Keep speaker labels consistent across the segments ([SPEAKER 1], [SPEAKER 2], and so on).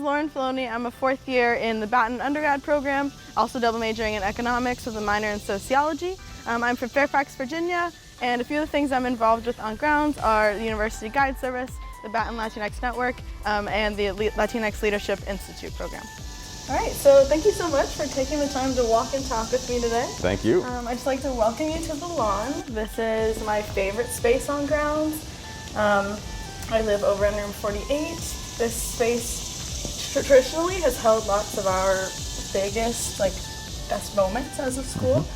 [SPEAKER 1] Lauren Faloni. I'm a fourth year in the Batten Undergrad program, also double majoring in economics with a minor in sociology. I'm from Fairfax, Virginia, and a few of the things I'm involved with on grounds are the University Guide Service, the Batten Latinx Network, and the Latinx Leadership Institute program. All right, so thank you so much for taking the time to walk and talk with me today.
[SPEAKER 2] Thank you.
[SPEAKER 1] I'd just like to welcome you to the lawn. This is my favorite space on grounds. I live over in room 48. This space traditionally has held lots of our biggest, best moments as a school.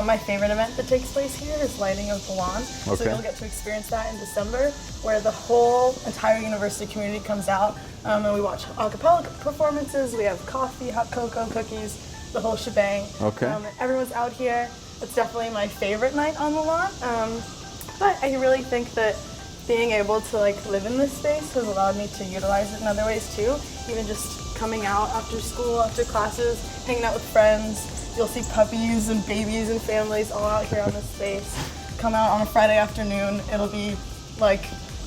[SPEAKER 1] My favorite event that takes place here is lighting of the lawn.
[SPEAKER 2] Okay.
[SPEAKER 1] So you'll get to experience that in December, where the whole entire university community comes out and we watch a cappella performances. We have coffee, hot cocoa, cookies, the whole shebang.
[SPEAKER 2] Okay.
[SPEAKER 1] Everyone's out here. It's definitely my favorite night on the lawn. But I really think that being able to live in this space has allowed me to utilize it in other ways too. Even just coming out after school, after classes, hanging out with friends. You'll see puppies and babies and families all out here on this space. Come out on a Friday afternoon. It'll be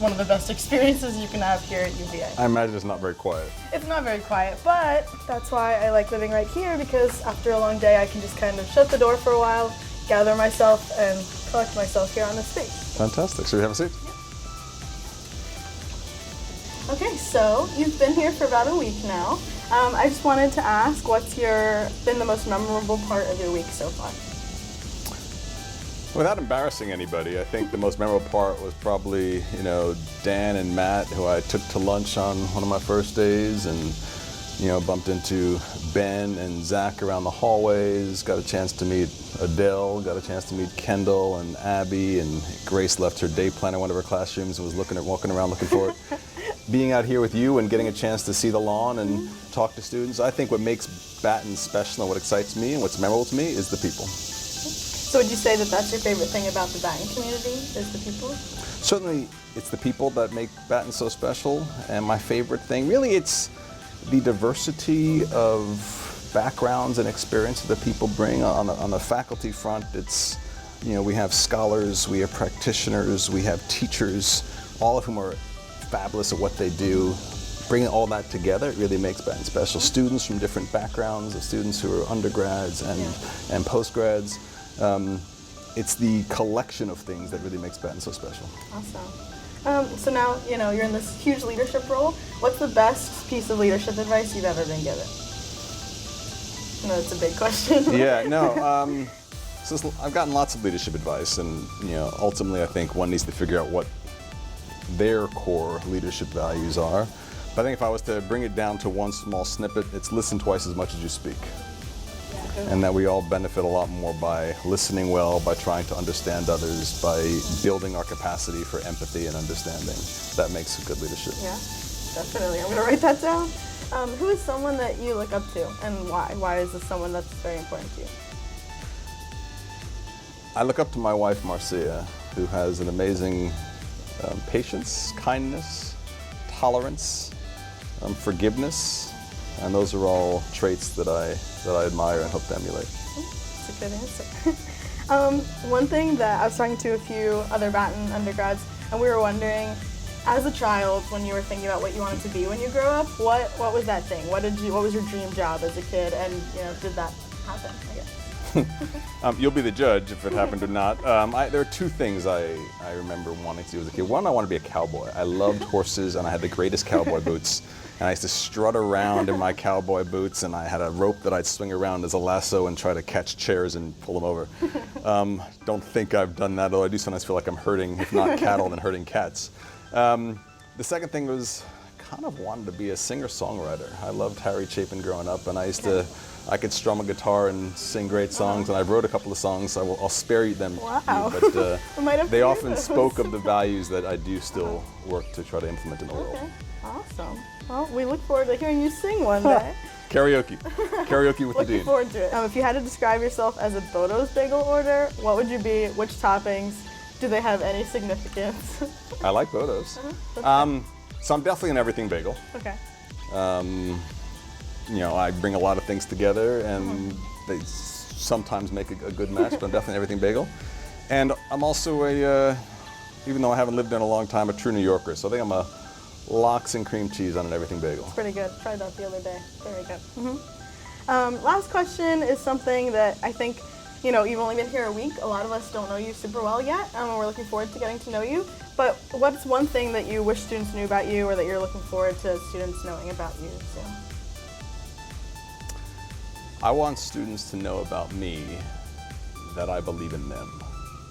[SPEAKER 1] one of the best experiences you can have here at UVA.
[SPEAKER 2] I imagine it's not very quiet.
[SPEAKER 1] It's not very quiet, but that's why I like living right here, because after a long day I can just kind of shut the door for a while, gather myself, and collect myself here on this space.
[SPEAKER 2] Fantastic. Should we have a seat?
[SPEAKER 1] Okay, so you've been here for about a week now. I just wanted to ask, what's been the most memorable part of your week so far?
[SPEAKER 2] Without embarrassing anybody, I think the most memorable part was probably, Dan and Matt, who I took to lunch on one of my first days, and, bumped into Ben and Zach around the hallways, got a chance to meet Adele, got a chance to meet Kendall and Abby, and Grace left her day planner in one of her classrooms and was walking around looking for it. Being out here with you and getting a chance to see the lawn and talk to students, I think what makes Batten special and what excites me and what's memorable to me is the people.
[SPEAKER 1] So would you say that that's your favorite thing about the Batten community, is the people?
[SPEAKER 2] Certainly, it's the people that make Batten so special, and my favorite thing, really, it's the diversity of backgrounds and experiences that people bring on the faculty front. It's, we have scholars, we have practitioners, we have teachers, all of whom are fabulous at what they do. Bringing all that together, it really makes Batten special. Students from different backgrounds, students who are undergrads and postgrads. It's the collection of things that really makes Batten so special.
[SPEAKER 1] Awesome. So now, you're in this huge leadership role. What's the best piece of leadership advice you've ever been given? I know it's a big question.
[SPEAKER 2] Yeah, no. So I've gotten lots of leadership advice, and ultimately I think one needs to figure out what their core leadership values are. But I think if I was to bring it down to one small snippet, it's listen twice as much as you speak. And that we all benefit a lot more by listening well, by trying to understand others, by building our capacity for empathy and understanding. That makes good leadership.
[SPEAKER 1] Yeah, definitely. I'm going to write that down. Who is someone that you look up to, and why? Why is this someone that's very important to you?
[SPEAKER 2] I look up to my wife, Marcia, who has an amazing patience, kindness, tolerance, forgiveness, and those are all traits that I admire and hope to emulate.
[SPEAKER 1] That's a good answer. One thing that I was talking to a few other Batten undergrads, and we were wondering, as a child, when you were thinking about what you wanted to be when you grow up, what was that thing? What was your dream job as a kid, and did that happen? I guess.
[SPEAKER 2] You'll be the judge if it happened or not. There are two things I remember wanting to do as a kid. One, I wanted to be a cowboy. I loved horses, and I had the greatest cowboy boots. And I used to strut around in my cowboy boots, and I had a rope that I'd swing around as a lasso and try to catch chairs and pull them over. Don't think I've done that, although I do sometimes feel like I'm hurting, if not cattle, then hurting cats. The second thing was kind of wanted to be a singer-songwriter. I loved Harry Chapin growing up, and I could strum a guitar and sing great songs, and I wrote a couple of songs, so I'll spare you them.
[SPEAKER 1] Wow.
[SPEAKER 2] But they often spoke of the values that I do still work to try to implement in the world.
[SPEAKER 1] Okay. Awesome. Well, we look forward to hearing you sing one day.
[SPEAKER 2] Karaoke. Karaoke with the dean.
[SPEAKER 1] Looking forward to it. If you had to describe yourself as a Bodo's bagel order, what would you be? Which toppings? Do they have any significance?
[SPEAKER 2] I like Bodo's. So I'm definitely an everything bagel.
[SPEAKER 1] Okay.
[SPEAKER 2] I bring a lot of things together, and they sometimes make a good match, but I'm definitely an everything bagel. And I'm also even though I haven't lived there in a long time, a true New Yorker. So I think I'm a lox and cream cheese on an everything bagel.
[SPEAKER 1] Pretty good. Tried that the other day. Very good. Last question is something that I think, you know, you've only been here a week. A lot of us don't know you super well yet, and we're looking forward to getting to know you. But what's one thing that you wish students knew about you, or that you're looking forward to students knowing about you soon?
[SPEAKER 2] I want students to know about me that I believe in them,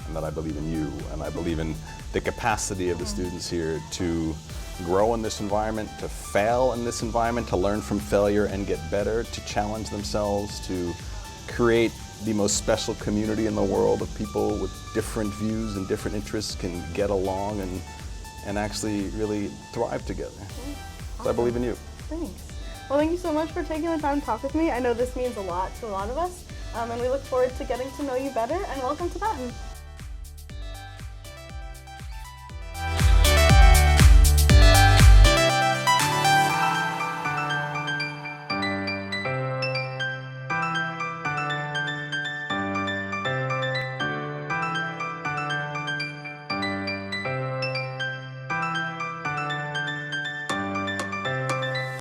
[SPEAKER 2] and that I believe in you, and I believe in the capacity of the students here to grow in this environment, to fail in this environment, to learn from failure and get better, to challenge themselves, to create the most special community in the world of people with different views and different interests can get along and actually really thrive together. So I believe in you.
[SPEAKER 1] Thanks. Well, thank you so much for taking the time to talk with me. I know this means a lot to a lot of us, and we look forward to getting to know you better, and welcome to Batten.